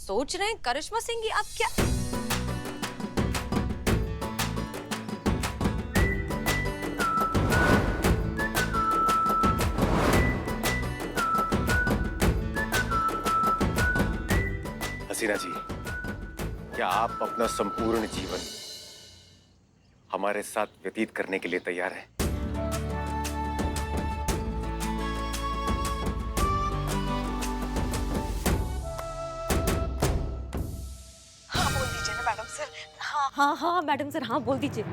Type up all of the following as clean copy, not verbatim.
सोच रहे हैं करिश्मा सिंह की आप क्या? हसीना जी, क्या आप अपना संपूर्ण जीवन हमारे साथ व्यतीत करने के लिए तैयार हैं? हाँ बोल दीजिए ना मैडम सर। हाँ हाँ हाँ मैडम सर, हाँ बोल दीजिए।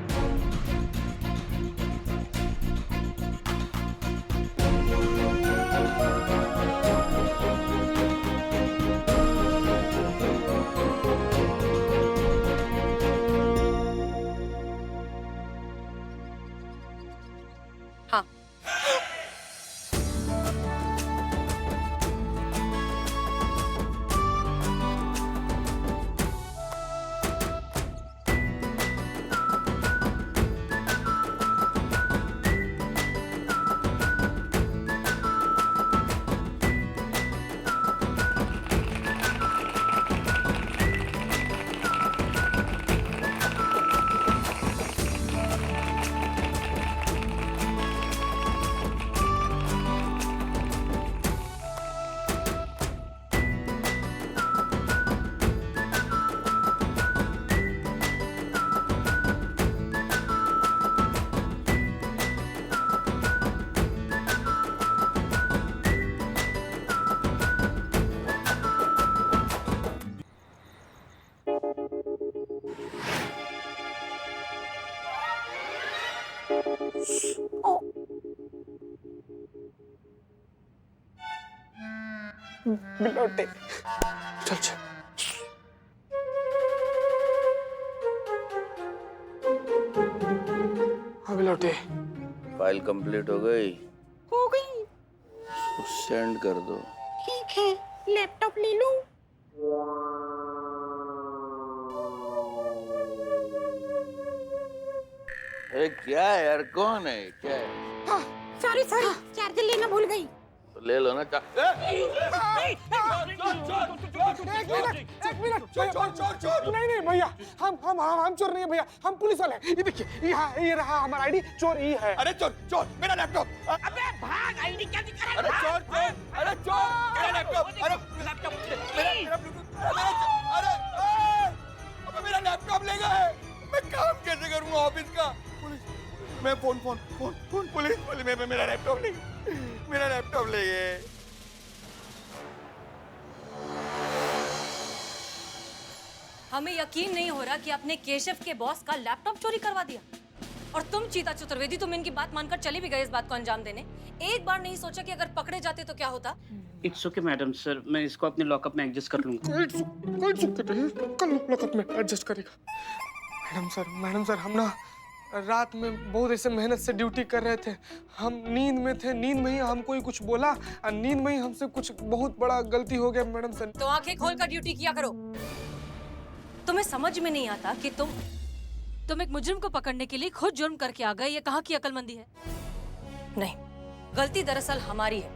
हाँ। बिलोटे चल चल। हाँ बिलोटे, फाइल कंप्लीट हो गई? हो गई। सेंड कर दो। ठीक है, लैपटॉप ले लूं? क्या है यार, कौन है, क्या है? हाँ, सॉरी सॉरी, चार्जर लेना भूल गई। तो ले लो ना। एक मिनट चोर नहीं नहीं भैया, हम चोर नहीं है भैया, हम पुलिस वाले हैं। ये देखिए, ये रहा हमारा आईडी, चोर ये है। अरे चोर चोर, मेरा लैपटॉप! अबे भाग, आईडी क्या दिखा रहा है? अरे चोर चोर, अरे चोर, मेरा लैपटॉप! अरे लैपटॉप, मेरा ब्लूटूथ! अबे मेरा लैपटॉप ले गए! मैं काम कैसे करूंगा ऑफिस का? पुलिस! मैं फोन पुलिस! मेरा लैपटॉप ले गए! मेरा लैपटॉप ले गए! हमें यकीन नहीं हो रहा कि आपने केशव के बॉस का लैपटॉप चोरी करवा दिया। और तुम चीता चतुर्वेदी, तुम इनकी बात मानकर चले भी गए इस बात को अंजाम देने। एक बार नहीं सोचा कि अगर पकड़े जाते तो क्या होता? इट्स ओके मैडम सर, मैं इसको अपने लॉकअप में एडजस्ट कर लूंगा। कोई दिक्कत नहीं, कल लॉकअप में एडजस्ट करेगा। मैडम सर, हम ना रात में बहुत ऐसे मेहनत से ड्यूटी कर रहे थे। हम नींद में थे, नींद में ही हमको ही कुछ बोला और नींद में ही हमसे कुछ बहुत बड़ा गलती हो गया मैडम सर। तो आंखें खोलकर ड्यूटी किया करो। तुम्हें समझ में नहीं आता कि तुम एक मुजरिम को पकड़ने के लिए खुद जुर्म करके आ गए। ये कहाँ की अक्लमंदी है? नहीं, गलती दरअसल हमारी है।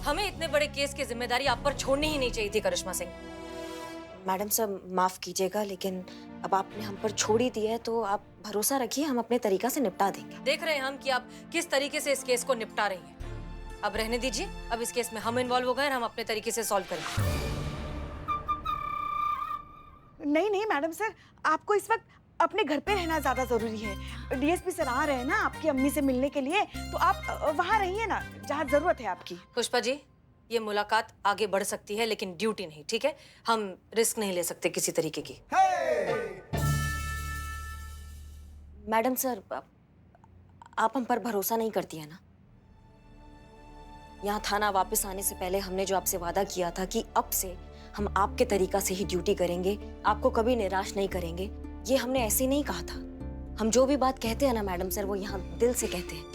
हमें इतने बड़े केस की जिम्मेदारी आप पर छोड़नी ही नहीं चाहिए थी करिश्मा सिंह। मैडम सर माफ कीजिएगा, लेकिन अब आपने हम पर छोड़ ही दिया है तो आप भरोसा रखिए, हम अपने तरीका से निपटा देंगे। देख रहे हैं हम कि आप किस तरीके से इस केस को निपटा रही हैं। अब रहने दीजिए, अब इस केस में हम इन्वॉल्व हो गए और हम अपने तरीके से सॉल्व करेंगे। नहीं मैडम सर, आपको इस वक्त अपने घर पे रहना ज्यादा जरूरी है। डीएसपी सर आ रहे हैं ना आपकी अम्मी से मिलने के लिए, तो आप वहाँ रहिए ना जहाँ जरूरत है आपकी। पुष्पा जी, ये मुलाकात आगे बढ़ सकती है लेकिन ड्यूटी नहीं, ठीक है? हम रिस्क नहीं ले सकते किसी तरीके की। मैडम सर, आप हम पर भरोसा नहीं करती है ना? यहाँ थाना वापस आने से पहले हमने जो आपसे वादा किया था कि अब से हम आपके तरीका से ही ड्यूटी करेंगे, आपको कभी निराश नहीं करेंगे, ये हमने ऐसे नहीं कहा था। हम जो भी बात कहते हैं ना मैडम सर, वो यहाँ दिल से कहते हैं,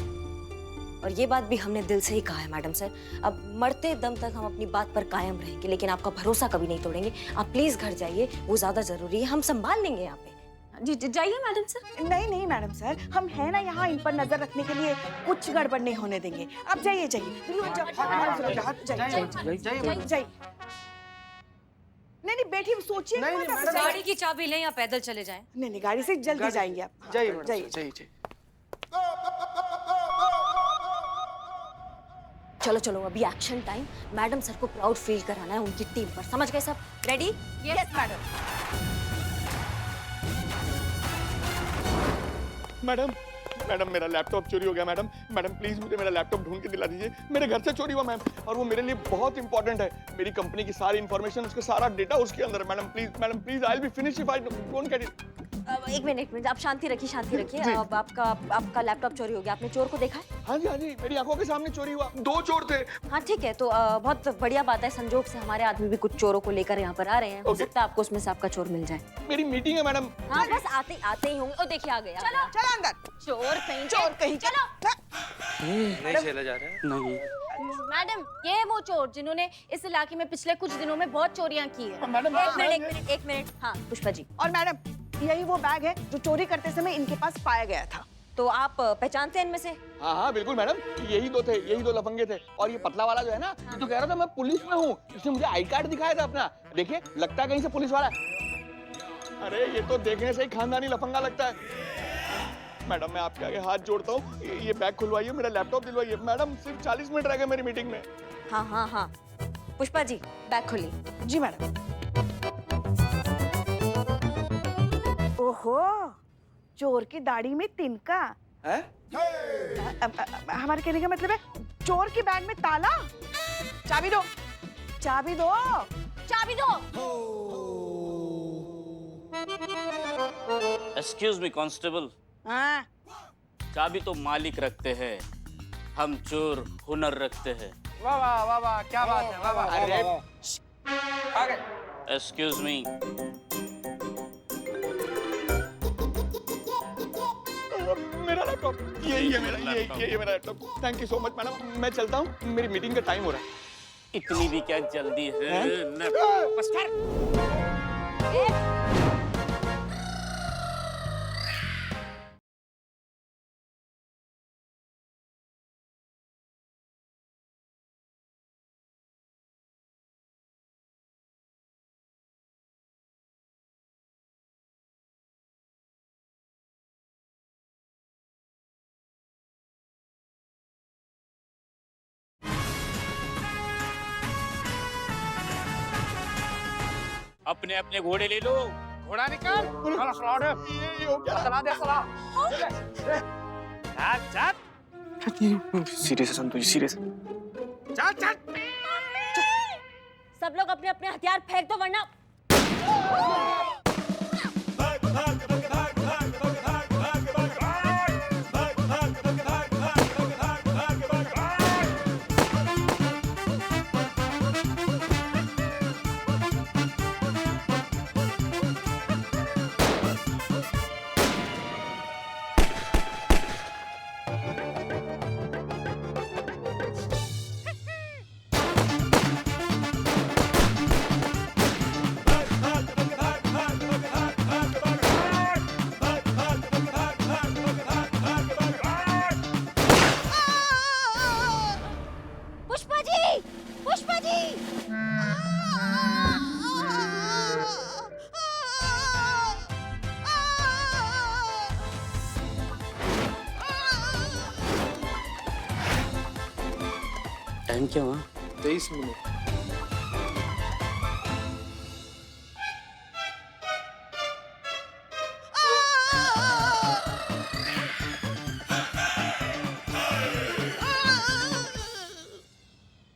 और ये बात भी हमने दिल से ही कहा है मैडम सर। अब मरते दम तक हम अपनी बात पर कायम रहेंगे, लेकिन आपका भरोसा कभी नहीं तोड़ेंगे। आप प्लीज घर जाइए, वो ज्यादा जरूरी है, हम संभाल लेंगे यहाँ पे। जी जाइए मैडम सर। नहीं मैडम सर, हम है ना यहाँ इन पर नजर रखने के लिए, कुछ गड़बड़ नहीं होने देंगे। आप जाइए। बैठिए सोचिए। नहीं, मत नहीं, आप। मैडम, गाड़ी की चाबी लें या पैदल चले जाएं? नहीं नहीं, गाड़ी से जल्दी जाएंगे आप। जाइए मैडम, जाइए। जाइए। चलो चलो, अभी एक्शन टाइम। मैडम सर को प्राउड फील कराना है उनकी टीम पर, समझ गए सब? Ready? Yes madam. Madam madam मेरा लैपटॉप चोरी हो गया मैडम। मैडम प्लीज मुझे मेरा लैपटॉप ढूंढ के दिला दीजिए। मेरे घर से चोरी हुआ मैम, और वो मेरे लिए बहुत इंपॉर्टेंट है। मेरी कंपनी की सारी इन्फॉर्मेशन, उसका सारा डेटा उसके अंदर है। Madam please, I will be finish if I don't get it. एक मिनट, आप शांति रखिए। अब आपका लैपटॉप चोरी हो गया, आपने चोर को देखा है? हाँ जी, मेरी आंखों के सामने चोरी हुआ। 2 चोर थे। हाँ ठीक है, तो बहुत बढ़िया बात है। संजोग से हमारे आदमी भी कुछ चोरों को लेकर यहाँ पर आ रहे हैं। हो Okay. सकता है आपको उसमें से आपका चोर मिल जाए। मेरी मीटिंग है मैडम। हाँ बस आते ही होंगे। ओ देखिए, आ गया। चलो चलो अंदर। चोर कहीं चलो। नहीं चला जा रहा है। नहीं। मैडम, ये है वो चोर जिन्होंने इस इलाके में पिछले कुछ दिनों में बहुत चोरियां की है। मैडम एक मिनट। हाँ पुष्पा जी, और मैडम, यही वो बैग है जो चोरी करते समय इनके पास पाया गया था। तो आप पहचानते हैं इनमें से? हाँ बिल्कुल मैडम, यही 2 थे, यही 2 लफंगे थे। और ये पतला वाला जो है ना, तो कह रहा था मैं पुलिस में हूँ। इसने मुझे आई कार्ड दिखाया था अपना। देखिए, लगता है कहीं से पुलिस वाला है। अरे ये तो देखने से ही खानदानी लफंगा लगता है। मैडम मैं आपके आगे हाथ जोड़ता हूँ, ये बैग खुलवाइए, मेरा लैपटॉप दिलवाइए। मैडम सिर्फ 40 मिनट रह गए मेरी मीटिंग में। हाँ। पुष्पा जी, बैग खोलिए। जी मैडम। ओहो, चोर की दाढ़ी में तिनका। हैं? हमारे कहने का मतलब है चोर की बैग में ताला। चाबी दो, चाबी दो, चाबी दो। एक्सक्यूज मी कांस्टेबल, हाँ, चाबी तो मालिक रखते हैं, हम चोर हुनर रखते हैं। वाह वाह वाह वाह, क्या बात है, वाह वाह। अरे एक्सक्यूज मी, मेरा लैपटॉप यही है, मेरा laptop. Thank you so much madam, मैं चलता हूँ, मेरी मीटिंग का टाइम हो रहा है। इतनी भी क्या जल्दी है? बस कर। अपने अपने घोड़े ले लो। घोड़ा निकाल। साला फ्रॉड है। ये हो क्या? चला दे साला। चल। सीरियस है संतोष, सीरियस। चल। सब लोग अपने अपने हथियार फेंक दो, वरना पुष्पा जी। टाइम क्या हुआ? 23 मिनट।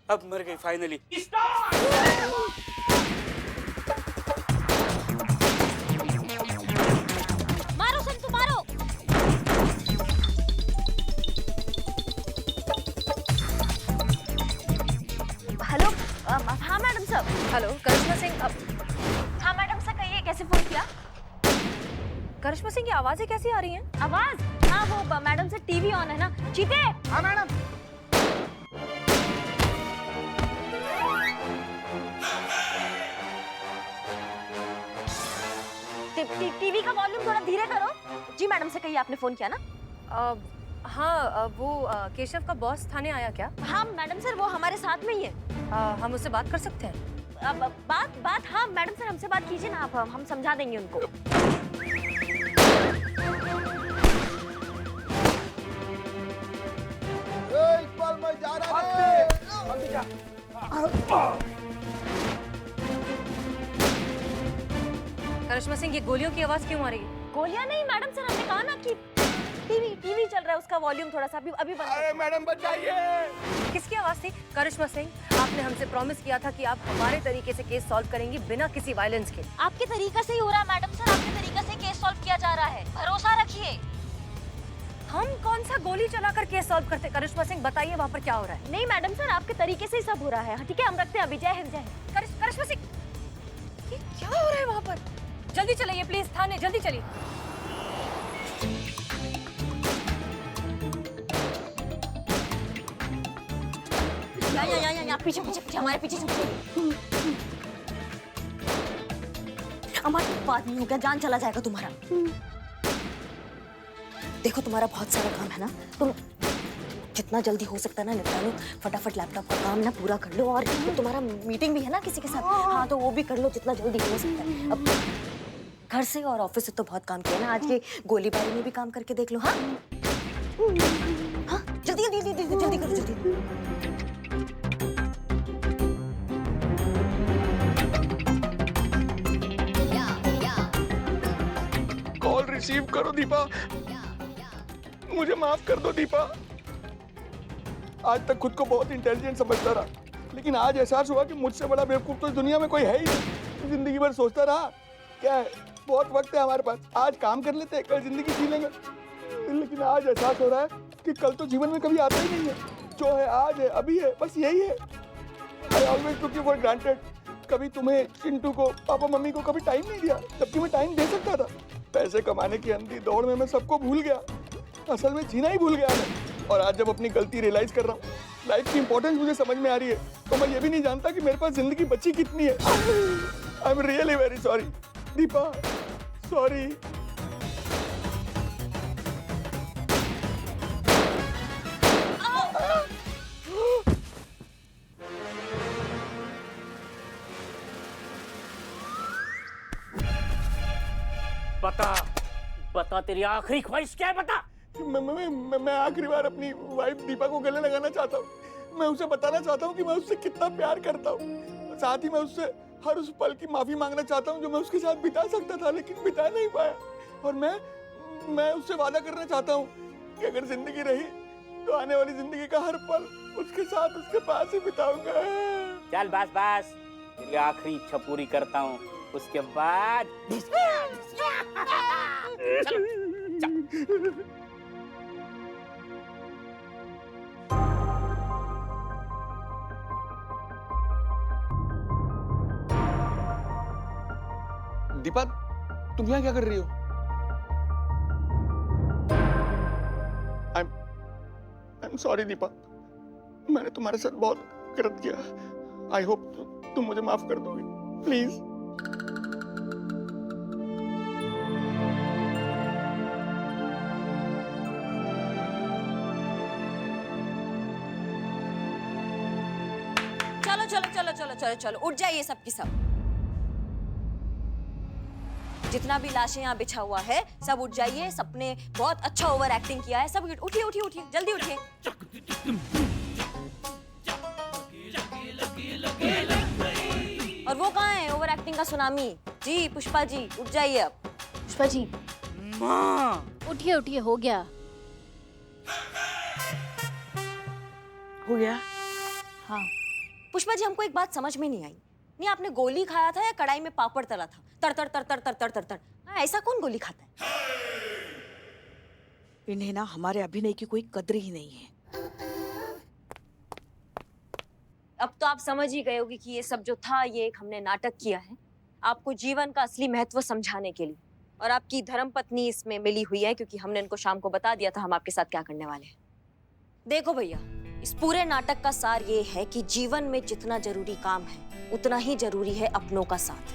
अब मर गई फाइनली। मारो संतु, मारो। हेलो। हाँ मैडम साहब। हेलो, करिश्मा सिंह। हाँ मैडम सर, कहिए, कैसे फोन किया? करिश्मा सिंह की आवाजें कैसी आ रही हैं? आवाज? हाँ वो मैडम से टीवी ऑन है ना। चीते। हाँ मैडम। टीवी का वॉल्यूम थोड़ा धीरे करो। जी मैडम से कहिए, आपने फोन किया ना? हाँ, वो केशव का बॉस थाने आया क्या? हाँ मैडम सर, वो हमारे साथ में ही है। हम उससे बात कर सकते हैं? बात हाँ मैडम सर, सर हमसे बात कीजिए ना आप, हम समझा देंगे उनको। इकबाल मैं जा रहा है। करिश्मा सिंह, ये गोलियों की आवाज क्यों आ रही है? गोलियां नहीं मैडम सर, हमने कहा ना कि टीवी चल रहा है, उसका वॉल्यूम थोड़ा सा अभी बंद अरे मैडम बचाइए। किसकी आवाज थी? करिश्मा सिंह, आपने हमसे प्रॉमिस किया था कि आप हमारे तरीके से केस सॉल्व करेंगी बिना किसी वायलेंस के। आपके तरीका से ही हो रहा है मैडम सर, आपके तरीका से केस सॉल्व किया जा रहा है, भरोसा रखिए। हम कौन सा गोली चलाकर केस सॉल्व करते? करिश्मा सिंह बताइए वहाँ पर क्या हो रहा है? नहीं मैडम सर, आपके तरीके से ही सब हो रहा है। ठीक है, हम रखते हैं अभी। जय हिंद, जय हिंद। करिश्मा सिंह, ये क्या हो रहा है वहाँ पर? जल्दी चलिए प्लीज थाने, जल्दी चलिए। यहाँ पीछे हमारे पीछे हमारे बात नहीं हो गया, जान चला जाएगा तुम्हारा। देखो तुम्हारा बहुत सारा काम है ना, तुम जितना जल्दी हो सकता है ना निपटा लो, फटाफट लैपटॉप का काम ना पूरा कर लो, और तुम्हारा मीटिंग भी है ना किसी के साथ, हाँ तो वो भी कर लो जितना जल्दी हो सकता है। अब घर से और ऑफिस से तो बहुत काम किया ना, आज के गोलीबारी में भी काम करके देख लो। हाँ हाँ जल्दी जल्दी जल्दी जल्दी करो जल्दी। कॉल रिसीव करो दीपा, मुझे माफ कर दो दीपा। आज तक खुद को बहुत इंटेलिजेंट समझता रहा, लेकिन आज एहसास हुआ कि मुझसे बड़ा बेवकूफ तो इस दुनिया में कोई है ही नहीं। जिंदगी भर सोचता रहा क्या है, बहुत वक्त है हमारे पास, आज काम कर लेते हैं, कल जिंदगी जी लेंगे। लेकिन आज एहसास हो रहा है कि कल तो जीवन में कभी आता ही नहीं है। जो है आज है, अभी है, बस यही है। I always took you for granted. कभी तुम्हें, चिंटू को, पापा मम्मी को कभी टाइम नहीं दिया, जबकि मैं टाइम दे सकता था। पैसे कमाने की अंधी दौड़ में मैं सबको भूल गया, असल में जीना ही भूल गया मैं। और आज जब अपनी गलती रियलाइज कर रहा हूँ, लाइफ की इंपॉर्टेंस मुझे समझ में आ रही है, तो मैं ये भी नहीं जानता कि मेरे पास जिंदगी बची कितनी है। I am really very sorry Deepa, sorry. बता तेरी आखिरी ख्वाहिश क्या है, बता। मैं आखिरी बार अपनी वाइफ दीपा को गले लगाना चाहता हूँ। मैं उसे बताना चाहता हूँ कि मैं उससे कितना प्यार करता हूँ। साथ ही मैं उससे हर उस पल की माफी मांगना चाहता हूँ जो मैं उसके साथ बिता सकता था लेकिन बिता नहीं पाया। और मैं उससे वादा करना चाहता हूँ कि अगर जिंदगी रही तो आने वाली जिंदगी का हर पल उसके साथ, उसके पास ही बिताऊंगा। चल बस तेरी आखिरी इच्छा पूरी करता हूँ, उसके बाद दीपा, तुम यहाँ क्या कर रही हो? I'm sorry दीपा, मैंने तुम्हारे साथ बहुत गलत किया। आई होप तुम मुझे माफ कर दोगी, प्लीज। चलो चलो चलो चलो चलो चलो उठ जाइए सब की सब। जितना भी लाशें यहाँ बिछा हुआ है सब उठ जाइए। सबने बहुत अच्छा ओवर एक्टिंग किया है। सब उठिए उठिए उठिए, जल्दी उठिए। और वो कहाँ है ओवर एक्टिंग का सुनामी? जी पुष्पा जी उठ जाइए अब। पुष्पा जी उठिए उठिए, हो गया। हो गया? हाँ पुष्पा जी हमको एक बात समझ में नहीं आई। नहीं आपने गोली खाया था या कढ़ाई में पापड़ तला था? तर तर तर तर तर तर तर तर। ऐसा कौन गोली खाता है? इन्हें ना हमारे अभिनय की कोई कद्र ही नहीं है। अब तो आप समझ ही गए होगी कि ये सब जो था ये एक हमने नाटक किया है आपको जीवन का असली महत्व समझाने के लिए। और आपकी धर्मपत्नी इसमें मिली हुई है क्योंकि हमने इनको शाम को बता दिया था हम आपके साथ क्या करने वाले हैं। देखो भैया, इस पूरे नाटक का सार ये है कि जीवन में जितना जरूरी काम है उतना ही जरूरी है अपनों का साथ।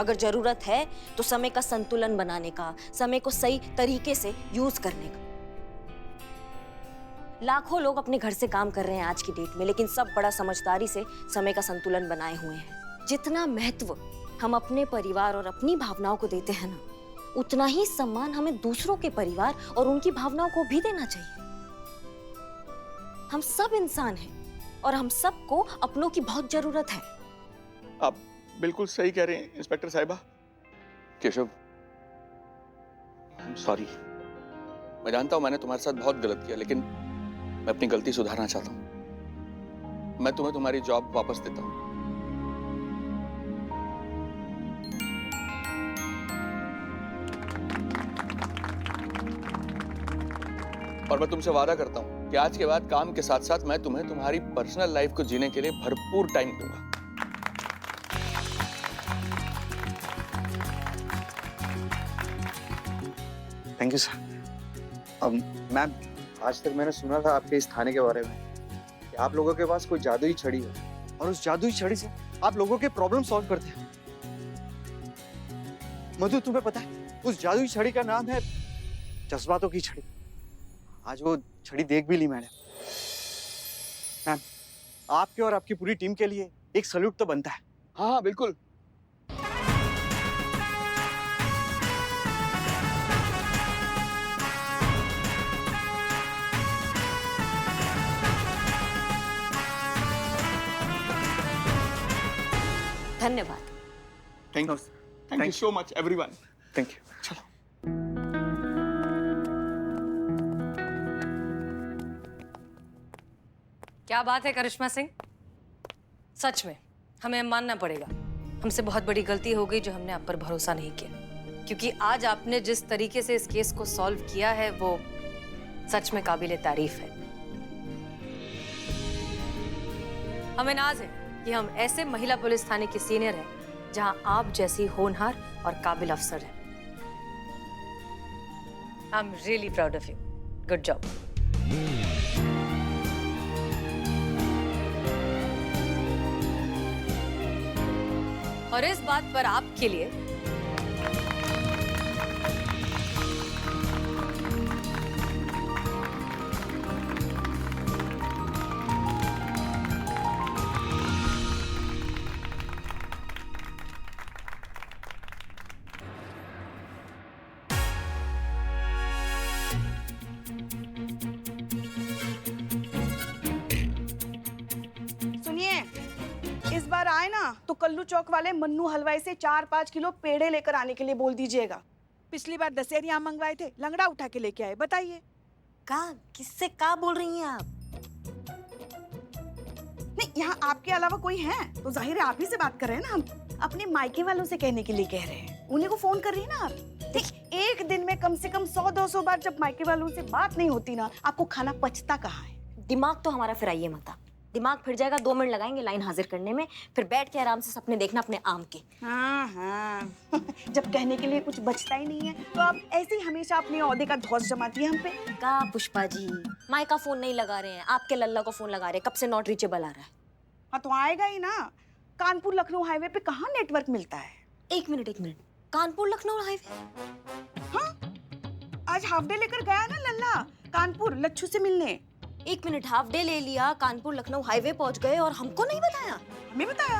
अगर जरूरत है तो समय का संतुलन बनाने का, समय को सही तरीके से यूज करने का। लाखों लोग अपने घर से काम कर रहे हैं आज की डेट में, लेकिन सब बड़ा समझदारी से समय का संतुलन बनाए हुए हैं। जितना महत्व हम अपने परिवार और अपनी भावनाओं को देते हैं ना, उतना ही सम्मान हमें दूसरों के परिवार और उनकी भावनाओं को भी देना चाहिए। हम सब इंसान हैं और हम सबको अपनों की बहुत जरूरत है। आप बिल्कुल सही कह रहे हैं इंस्पेक्टर साहिबा। केशव, सॉरी। मैं जानता हूं मैंने तुम्हारे साथ बहुत गलत किया, लेकिन मैं अपनी गलती सुधारना चाहता हूं। मैं तुम्हें तुम्हारी जॉब वापस देता हूं। और मैं तुमसे वादा करता हूं कि आज के बाद काम के साथ साथ मैं तुम्हें तुम्हारी पर्सनल लाइफ को जीने के लिए भरपूर टाइम दूंगा। Thank you sir. मैम, आज तक मैंने सुना था आपके इस थाने के बारे में कि आप लोगों के पास कोई जादुई छड़ी है और उस जादुई छड़ी से आप लोगों के प्रॉब्लम सॉल्व करते हैं। मधु, तुम्हें पता है उस जादुई छड़ी का नाम है जज्बातों की छड़ी। आज वो छड़ी देख भी ली मैंने। मैम, आपके और आपकी पूरी टीम के लिए एक सैल्यूट तो बनता है। हाँ हाँ बिल्कुल। धन्यवाद। Thank you so much everyone. Thank you. चलो। क्या बात है करिश्मा सिंह, सच में हमें मानना पड़ेगा, हमसे बहुत बड़ी गलती हो गई जो हमने आप पर भरोसा नहीं किया। क्योंकि आज आपने जिस तरीके से इस केस को सॉल्व किया है वो सच में काबिले तारीफ है। हमें नाज है कि हम ऐसे महिला पुलिस थाने की सीनियर हैं जहां आप जैसी होनहार और काबिल अफसर हैं। I am really proud of you. Good job. और इस बात पर आपके लिए इस बार आए ना तो कल्लू चौक वाले मन्नू हलवाई से 4-5 किलो पेड़े लेकर आने के लिए बोल दीजिएगा। पिछली बार दशहरी आम मंगवाए थे, लंगड़ा उठा के लेके आए। बताइए किससे का बोल रही हैं आप? नहीं, यहाँ आपके अलावा कोई है तो जाहिर है आप ही से बात कर रहे हैं ना। हम अपने मायके वालों से कहने के लिए कह रहे हैं, उन्हीं को फोन कर रही है ना आप। एक दिन में कम से कम 100-200 बार जब मायके वालों से बात नहीं होती ना, आपको खाना पचता कहाँ है? दिमाग तो हमारा फिर आइए मत। दिमाग फिर जाएगा, 2 मिनट लगाएंगे लाइन हाजिर करने में, फिर बैठ के आराम से सपने देखना अपने आम के। हाँ हाँ जब कहने के लिए कुछ बचता ही नहीं है तो आप ऐसे ही हमेशा अपने औहदे का धौंस जमाती है हम पे। का पुष्पा जी, माई का फोन नहीं लगा रहे हैं, आपके लल्ला को फोन लगा रहे हैं, कब से नॉट रीचेबल आ रहा है। हाँ तो आएगा ही ना। कानपुर लखनऊ हाईवे पे कहाँ नेटवर्क मिलता है? एक मिनट, कानपुर लखनऊ हाईवे? हाँ, आज हाफ डे लेकर गया ना लल्ला कानपुर लच्छू से मिलने। एक मिनट, हाफ डे ले लिया, कानपुर लखनऊ हाईवे पहुंच गए और हमको नहीं बताया? हमें बताया।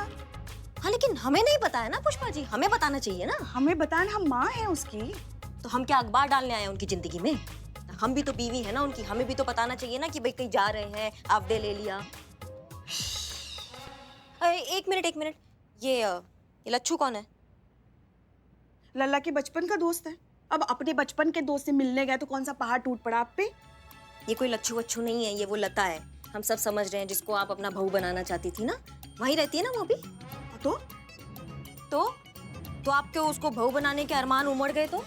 हाँ लेकिन हमें नहीं बताया ना पुष्पा जी, हमें बताना चाहिए ना। हमें बताना, हम माँ हैं उसकी। तो हम क्या अखबार डालने आए हैं उनकी जिंदगी में? हम भी तो बीवी है ना उनकी, हमें भी तो बताना चाहिए ना कि भाई कहीं जा रहे हैं, हाफ डे ले लिया। एक मिनट, ये लच्छू कौन है? लल्ला के बचपन का दोस्त है। अब अपने बचपन के दोस्त से मिलने गए तो कौन सा पहाड़ टूट पड़ा आप पे? ये कोई लच्छू वच्छू नहीं है, ये वो लता है। हम सब समझ रहे हैं, जिसको आप अपना बहू बनाना चाहती थी ना, वहीं रहती है ना वो भी। तो आपके उसको बहू बनाने के अरमान उमड़ गए तो?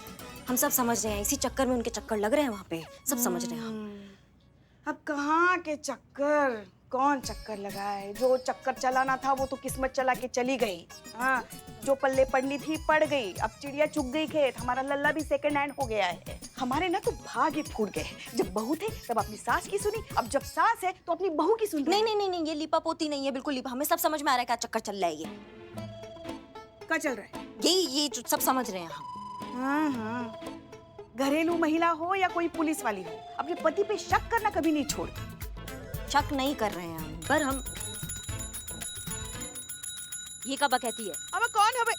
हम सब समझ रहे हैं, इसी चक्कर में उनके चक्कर लग रहे हैं वहाँ पे, सब समझ रहे हैं हम। अब कहाँ के चक्कर, कौन चक्कर लगा है? जो चक्कर चलाना था वो तो किस्मत चला के चली गई। हाँ, जो पल्ले पड़नी थी पड़ गई। अब चिड़िया चुग गई खेत। हमारा लल्ला भी सेकंड हैंड हो गया है। हमारे ना तो भाग्य फूट गए। जब बहू थे तब अपनी सास की सुनी, अब जब सास है तो अपनी बहू की सुन रही। नहीं, ये लीपा पोती नहीं है, बिल्कुल लीपा। हमें सब समझ में आ रहा है क्या चक्कर चल रहा है। ये क्या चल रहा है? ये सब समझ रहे हैं हम। हाँ, घरेलू महिला हो या कोई पुलिस वाली हो, अपने पति पे शक करना कभी नहीं छोड़। शक नहीं कर रहे हैं हम, पर हम ये कब कहती है? अब कौन है?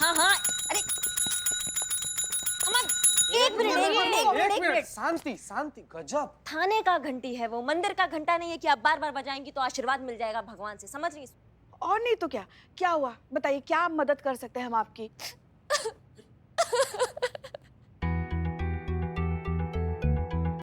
हाँ हाँ, अरे अम्मा, एक मिनट। शांति शांति, गजब। थाने का घंटी है वो, मंदिर का घंटा नहीं है कि आप बार बार बजाएंगी तो आशीर्वाद मिल जाएगा भगवान से, समझ रही? और नहीं तो क्या, क्या हुआ बताइए, क्या मदद कर सकते हैं हम आपकी?